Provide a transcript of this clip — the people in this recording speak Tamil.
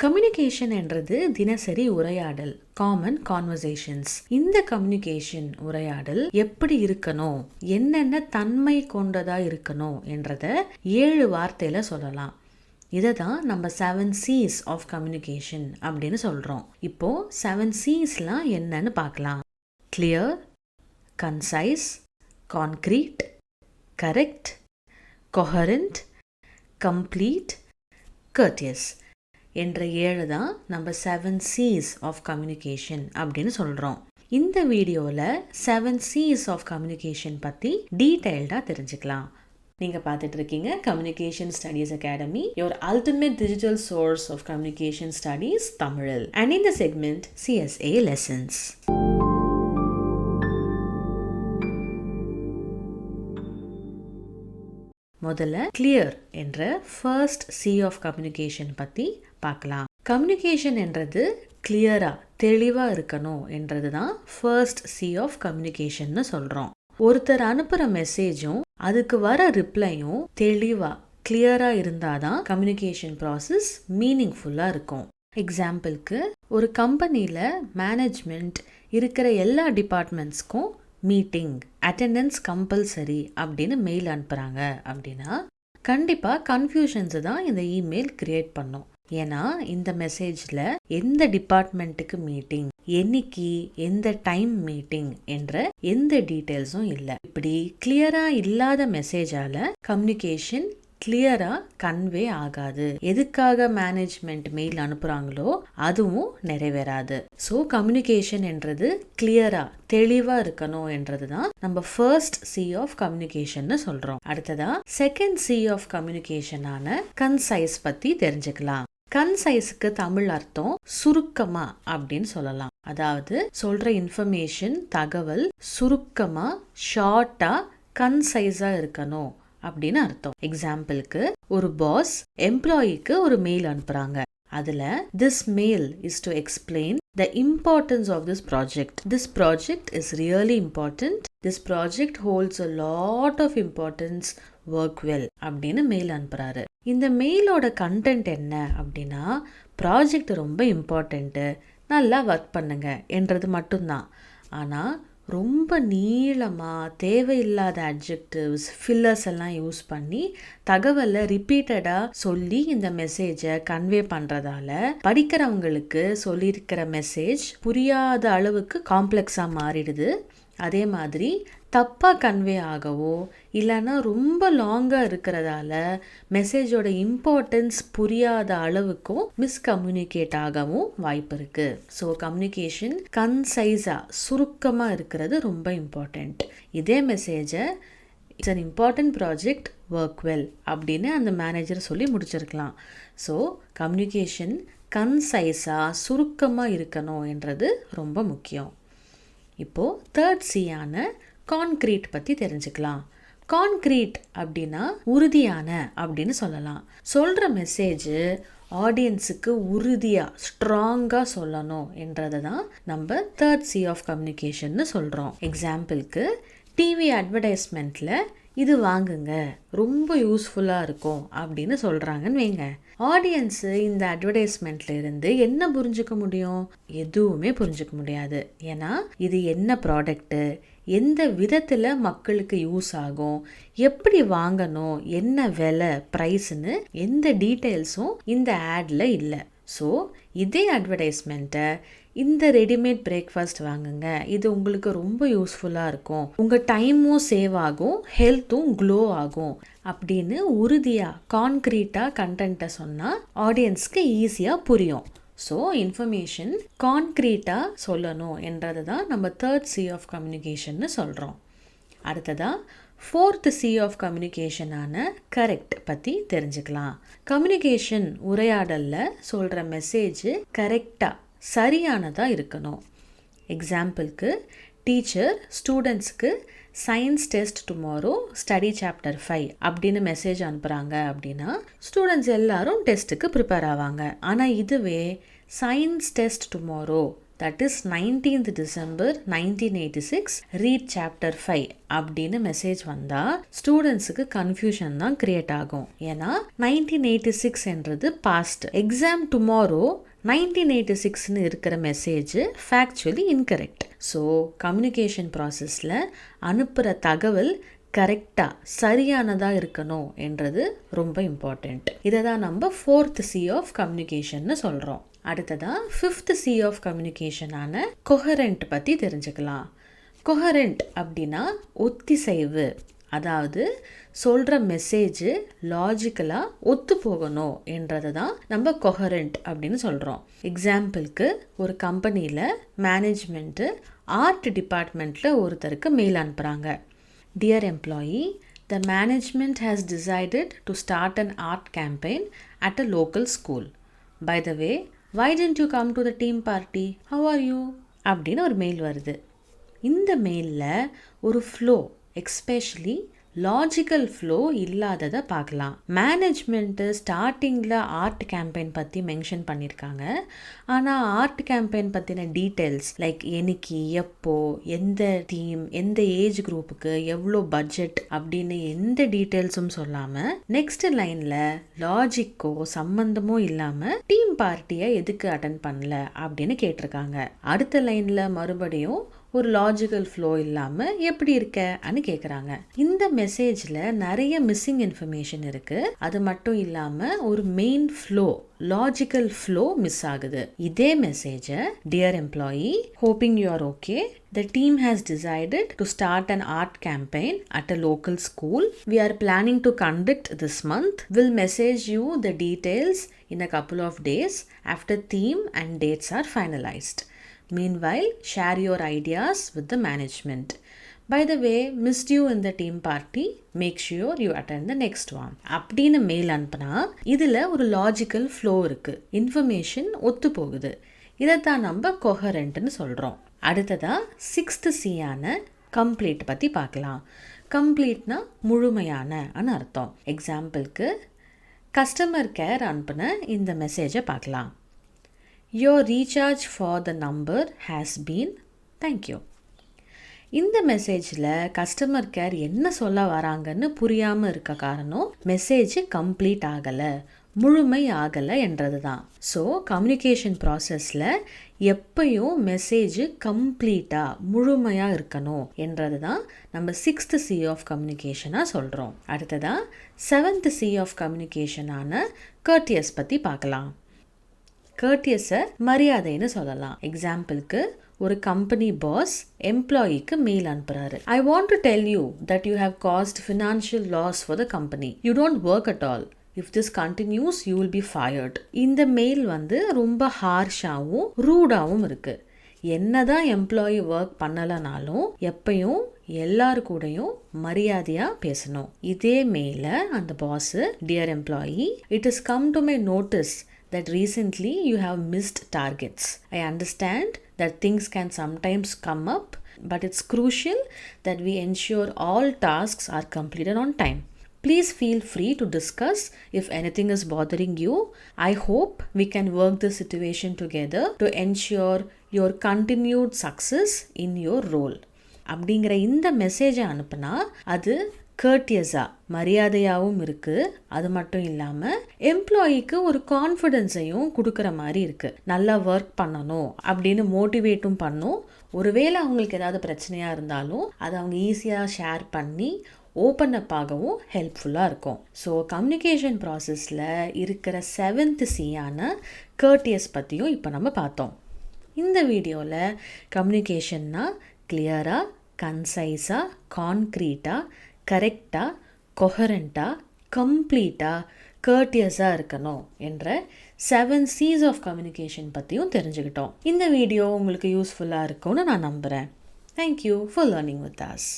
கம்யூனிகேஷன் என்றது தினசரி உரையாடல், காமன் கான்வர்சேஷன்ஸ். இந்த கம்யூனிகேஷன் உரையாடல் எப்படி இருக்கணும், என்னென்ன தன்மை கொண்டதா இருக்கணும் என்றத 7 வார்த்தையில சொல்லலாம். இதை தான் நம்ம 7 C's ஆஃப் கம்யூனிகேஷன் அப்படின்னு சொல்றோம். இப்போ 7 Cஸ்லாம் என்னன்னு பார்க்கலாம். Clear, concise, concrete, correct, coherent, complete, courteous என்ற 7 தான் நம்ம 7 C's ஆஃப் கம்யூனிகேஷன் அப்படின்னு சொல்கிறோம். இந்த வீடியோவில் 7 C's ஆஃப் கம்யூனிகேஷன் பற்றி டீட்டெயில்டாக தெரிஞ்சுக்கலாம். நீங்கள் பார்த்துட்டு இருக்கீங்க communication studies academy, your ultimate digital source of communication studies தமிழில். அண்ட் இந்த செக்மெண்ட் CSA லெசன்ஸ். முதல்ல கிளியர் என்ற ஃபர்ஸ்ட் C ஆஃப் கம்யூனிகேஷன் பற்றி பார்க்கலாம். கம்யூனிகேஷன் என்றது கிளியரா, தெளிவா இருக்கணும் என்றது தான் ஃபர்ஸ்ட் C ஆஃப் கம்யூனிகேஷன்னு சொல்றோம். ஒருத்தர் அனுப்புற மெசேஜும் அதுக்கு வர ரிப்ளையும் தெளிவா, கிளியரா இருந்தாதான் கம்யூனிகேஷன் ப்ராசஸ் மீனிங்ஃபுல்லா இருக்கும். எக்ஸாம்பிளுக்கு, ஒரு கம்பெனியில் மேனேஜ்மெண்ட் இருக்கிற எல்லா டிபார்ட்மெண்ட்ஸ்க்கும் மீட்டிங், அட்டெண்டன்ஸ் கம்பல்சரி அப்படின்னு மெயில் அனுப்புகிறாங்க அப்படின்னா கண்டிப்பாக கன்ஃபியூஷன்ஸை தான் இந்த இமெயில் கிரியேட் பண்ணும். ஏன்னா இந்த மெசேஜில் எந்த டிபார்ட்மெண்ட்டுக்கு மீட்டிங், என்னைக்கு, எந்த டைம் மீட்டிங் என்ற எந்த டீட்டெயில்ஸும் இல்லை. இப்படி கிளியராக இல்லாத மெசேஜால் கம்யூனிகேஷன் கிளியரா கன்வே ஆகாது. எதுக்காக மேனேஜ்மெண்ட் மெயில் அனுப்புறாங்களோ அதுவும் நிறைவேறாது. ஸோ கம்யூனிகேஷன் என்றது கிளியரா, தெளிவா இருக்கணும் என்றது தான் நம்ம ஃபர்ஸ்ட் C ஆஃப் கம்யூனிகேஷன் சொல்றோம். அடுத்ததா செகண்ட் C ஆஃப் கம்யூனிகேஷனான கன்சைஸ் பத்தி தெரிஞ்சுக்கலாம். கன்சைஸ்க்கு தமிழ் அர்த்தம் சுருக்கமா அப்படின்னு சொல்லலாம். அதாவது சொல்ற இன்ஃபர்மேஷன், தகவல் சுருக்கமா, ஷார்ட்டா, கன்சைஸா இருக்கணும் அப்படின்னு அர்த்தம். எக்ஸாம்பிளுக்கு, ஒரு பாஸ் எம்ப்ளாயிக்கு ஒரு மெயில் அனுப்புறாங்க. அதுல this mail is to explain the importance of this project. This project is really important. This project holds a lot of importance. Work well அப்படின்னு மெயில் அனுப்புறாரு. இந்த மெயிலோட கண்டென்ட் என்ன அப்படின்னா, ப்ராஜெக்ட் ரொம்ப இம்பார்ட்டண்ட்டு, நல்லா ஒர்க் பண்ணுங்க என்றது மட்டும்தான். ஆனால் ரொம்ப நீளமாக தேவையில்லாத அட்ஜெக்டிவ்ஸ், ஃபில்லர்ஸ் எல்லாம் யூஸ் பண்ணி தகவலை ரிப்பீட்டடாக சொல்லி இந்த மெசேஜை கன்வே பண்ணுறதால படிக்கிறவங்களுக்கு சொல்லியிருக்கிற மெசேஜ் புரியாத அளவுக்கு காம்ப்ளெக்ஸாக மாறிடுது. அதே மாதிரி தப்பாக கன்வே ஆகவோ இல்லைன்னா ரொம்ப லாங்காக இருக்கிறதால மெசேஜோட இம்பார்ட்டன்ஸ் புரியாத அளவுக்கும் மிஸ்கம்யூனிகேட் ஆகவும் வாய்ப்பு இருக்குது. ஸோ கம்யூனிகேஷன் கன்சைஸாக, சுருக்கமாக இருக்கிறது ரொம்ப இம்பார்ட்டண்ட். இதே மெசேஜை it's an important project, work well அப்படின்னு அந்த மேனேஜர் சொல்லி முடிச்சிருக்கலாம். ஸோ கம்யூனிகேஷன் கன்சைஸாக, சுருக்கமாக இருக்கணும் என்றது ரொம்ப முக்கியம். இப்போது தேர்ட் C-ஆன கான்க்ரீட் பற்றி தெரிஞ்சுக்கலாம். கான்க்ரீட் அப்படின்னா உறுதியான அப்படின்னு சொல்லலாம். சொல்கிற மெசேஜ் ஆடியன்ஸுக்கு உறுதியாக, ஸ்ட்ராங்காக சொல்லணும் என்றதை தான் நம்ம தேர்ட் C ஆஃப் கம்யூனிகேஷன்னு சொல்கிறோம். எக்ஸாம்பிளுக்கு, டிவி அட்வர்டைஸ்மெண்ட்டில் இது வாங்குங்க, ரொம்ப யூஸ்ஃபுல்லாக இருக்கும் அப்படின்னு சொல்கிறாங்கன்னு வைங்க. ஆடியன்ஸு இந்த அட்வர்டைஸ்மெண்ட்ல இருந்து என்ன புரிஞ்சுக்க முடியும்? எதுவுமே புரிஞ்சுக்க முடியாது. ஏன்னா இது என்ன ப்ராடக்ட்டு, எந்த விதத்தில் மக்களுக்கு யூஸ் ஆகும், எப்படி வாங்கணும், என்ன விலை, ப்ரைஸ்ன்னு எந்த டீட்டெயில்ஸும் இந்த ஆடில் இல்லை. ஸோ இதே அட்வர்டைஸ்மெண்ட்டை இந்த ரெடிமேட் பிரேக்ஃபாஸ்ட் வாங்குங்க, இது உங்களுக்கு ரொம்ப யூஸ்ஃபுல்லாக இருக்கும், உங்கள் டைமும் சேவ் ஆகும், ஹெல்த்தும் க்ளோ ஆகும் அப்படின்னு உறுதியாக, கான்க்ரீட்டாக கண்டென்ட்டை சொன்னால் ஆடியன்ஸ்க்கு ஈஸியாக புரியும். ஸோ இன்ஃபர்மேஷன் கான்க்ரீட்டாக சொல்லணும் என்றது தான் நம்ம தேர்ட் C ஆஃப் கம்யூனிகேஷன்னு சொல்கிறோம். அடுத்ததாக ஃபோர்த் C ஆஃப் கம்யூனிகேஷனான கரெக்ட் பற்றி தெரிஞ்சுக்கலாம். கம்யூனிகேஷன் உரையாடலில் சொல்கிற மெசேஜ் கரெக்டாக, சரியானதாக இருக்கணும். எக்ஸாம்பிளுக்கு, டீச்சர் ஸ்டூடெண்ட்ஸ்க்கு science test tomorrow, study chapter 5 அப்படின்னு மெசேஜ் அனுப்புகிறாங்க அப்படின்னா ஸ்டூடெண்ட்ஸ் எல்லாரும் டெஸ்ட்டுக்கு ப்ரிப்பேர் ஆவாங்க. ஆனால் இதுவே science test tomorrow, that is 19th December 1986 read chapter 5 அப்படின்னு மெசேஜ் வந்தால் ஸ்டூடெண்ட்ஸுக்கு கன்ஃபியூஷன் தான் கிரியேட் ஆகும். ஏன்னா 1986 என்றது பாஸ்ட். எக்ஸாம் டுமாரோ 1986ன்னு இருக்கிற message factually incorrect. So communication ப்ராசஸில் அனுப்புகிற தகவல் கரெக்டாக சரியானதாக இருக்கணும் என்றது ரொம்ப இம்பார்ட்டண்ட். இதை தான் நம்ம 4th C ஆஃப் கம்யூனிகேஷன்னு சொல்கிறோம். அடுத்ததான் 5th C ஆஃப் கம்யூனிகேஷனான கொஹரண்ட் பற்றி தெரிஞ்சுக்கலாம். கொஹரண்ட் அப்படின்னா ஒத்திசைவு. அதாவது சொல்கிற மெசேஜ் லாஜிக்கலாக ஒத்து போகணும் என்றது தான் நம்ம கொஹரண்ட் அப்படின்னு சொல்கிறோம். எக்ஸாம்பிளுக்கு ஒரு கம்பெனியில் மேனேஜ்மெண்ட்டு ஆர்ட் டிபார்ட்மெண்ட்டில் ஒருத்தருக்கு மெயில் அனுப்புகிறாங்க. Dear employee, the management has decided to start an art campaign at a local school. By the way, why didn't you come to the team party? How are you? அப்படின்னு ஒரு மெயில் வருது. இந்த மெயிலில் ஒரு ஃப்ளோ, எக்ஸ்பெஷலி லாஜிக்கல் ஃப்ளோ இல்லாததை பார்க்கலாம். மேனேஜ்மெண்ட்டு ஸ்டார்டிங்கில் ஆர்ட் கேம்பெயின் பற்றி மென்ஷன் பண்ணியிருக்காங்க. ஆனால் ஆர்ட் கேம்பெயின் பற்றின டீட்டெயில்ஸ் லைக் என்னைக்கு, எப்போ, எந்த டீம், எந்த ஏஜ் குரூப்புக்கு, எவ்வளோ பட்ஜெட் அப்படின்னு எந்த டீட்டெயில்ஸும் சொல்லாமல் நெக்ஸ்ட் லைனில் லாஜிக்கோ சம்பந்தமோ இல்லாமல் டீம் பார்ட்டியை எதுக்கு அட்டென்ட் பண்ணல அப்படின்னு கேட்டிருக்காங்க. அடுத்த லைனில் மறுபடியும் ஒரு லாஜிக்கல் ஃப்ளோ இல்லாமல் எப்படி இருக்கன்னு கேட்குறாங்க. இந்த மெசேஜில் நிறைய மிஸ்ஸிங் இன்ஃபர்மேஷன் இருக்குது. அது மட்டும் இல்லாமல் ஒரு main flow, logical flow miss ஆகுது. இதே மெசேஜை dear employee, hoping you are okay, the team has decided to start an art campaign at a local school. We are planning to conduct this month. Will message you the details in a couple of days after theme and dates are finalized. Meanwhile, share your ideas with the management. By the way, missed you in the team party. Make sure you attend the next one. அப்படின்னு மெயில் அனுப்புனா இதில் ஒரு லாஜிக்கல் ஃப்ளோ இருக்குது, இன்ஃபர்மேஷன் ஒத்து போகுது. இதைத்தான் நம்ம கொஹரண்ட்னு சொல்கிறோம். அடுத்ததாக 6th C ஆன கம்ப்ளீட் பற்றி பார்க்கலாம். கம்ப்ளீட்னா முழுமையான அர்த்தம். எக்ஸாம்பிளுக்கு கஸ்டமர் கேர் அனுப்புன இந்த மெசேஜை பார்க்கலாம். Your recharge for the number has been, thank you. இந்த மெசேஜில் கஸ்டமர் கேர் என்ன சொல்ல வராங்கன்னு புரியாமல் இருக்க காரணம் மெசேஜ் கம்ப்ளீட் ஆகலை, முழுமை ஆகலை என்றது தான். ஸோ கம்யூனிகேஷன் ப்ராசஸில் எப்பயும் மெசேஜ் கம்ப்ளீட்டாக முழுமையாக இருக்கணும் என்றது தான் நம்ம 6th C ஆஃப் கம்யூனிகேஷனாக சொல்கிறோம். அடுத்ததாக 7th C ஆஃப் கம்யூனிகேஷனான கர்டியஸ் பற்றி பார்க்கலாம். கர்டியஸை மரியாதைன்னு சொல்லலாம். எக்ஸாம்பிளுக்கு ஒரு கம்பெனி பாஸ் எம்ப்ளாயிக்கு மெயில் அனுப்புகிறாரு. I want to tell you that you have cost financial loss for the company. You don't work at all. If this continues you will be fired. இந்த மெயில் ரொம்ப ஹார்ஷாகவும் ரூடாகவும் இருக்குது. என்னதான் எம்ப்ளாயி ஒர்க் பண்ணலைனாலும் எப்பயும் எல்லாரு கூடயும் மரியாதையாக பேசணும். இதே மெயிலை அந்த boss, dear employee, it is come to my notice that recently you have missed targets. I understand that things can sometimes come up, but it's crucial that we ensure all tasks are completed on time. Please feel free to discuss if anything is bothering you. I hope we can work this situation together to ensure your continued success in your role. அப்படிங்கிற இந்த மெசேஜை அனுப்புனா அது கர்டியஸாக மரியாதையாகவும் இருக்குது. அது மட்டும் இல்லாமல் எம்ப்ளாயிக்கு ஒரு கான்ஃபிடென்ஸையும் கொடுக்குற மாதிரி இருக்குது. நல்லா ஒர்க் பண்ணணும் அப்படின்னு மோட்டிவேட்டும் பண்ணும். ஒருவேளை அவங்களுக்கு ஏதாவது பிரச்சனையாக இருந்தாலும் அதை அவங்க ஈஸியாக ஷேர் பண்ணி ஓப்பன் அப் ஆகவும் ஹெல்ப்ஃபுல்லாக இருக்கும். ஸோ கம்யூனிகேஷன் ப்ராசஸில் இருக்கிற 7th C ஆன கர்டியஸ் பற்றியும் இப்போ நம்ம பார்த்தோம். இந்த வீடியோவில் கம்யூனிகேஷன்னா கிளியராக, கன்சைஸாக, கான்க்ரீட்டாக, கரெக்டாக, கொஹரண்ட்டாக, கம்ப்ளீட்டாக, கர்டியஸாக இருக்கணும் என்ற 7 C's ஆஃப் கம்யூனிகேஷன் பற்றியும் தெரிஞ்சுக்கிட்டோம். இந்த வீடியோ உங்களுக்கு யூஸ்ஃபுல்லாக இருக்கும்னு நான் நம்புகிறேன். Thank you for learning with us.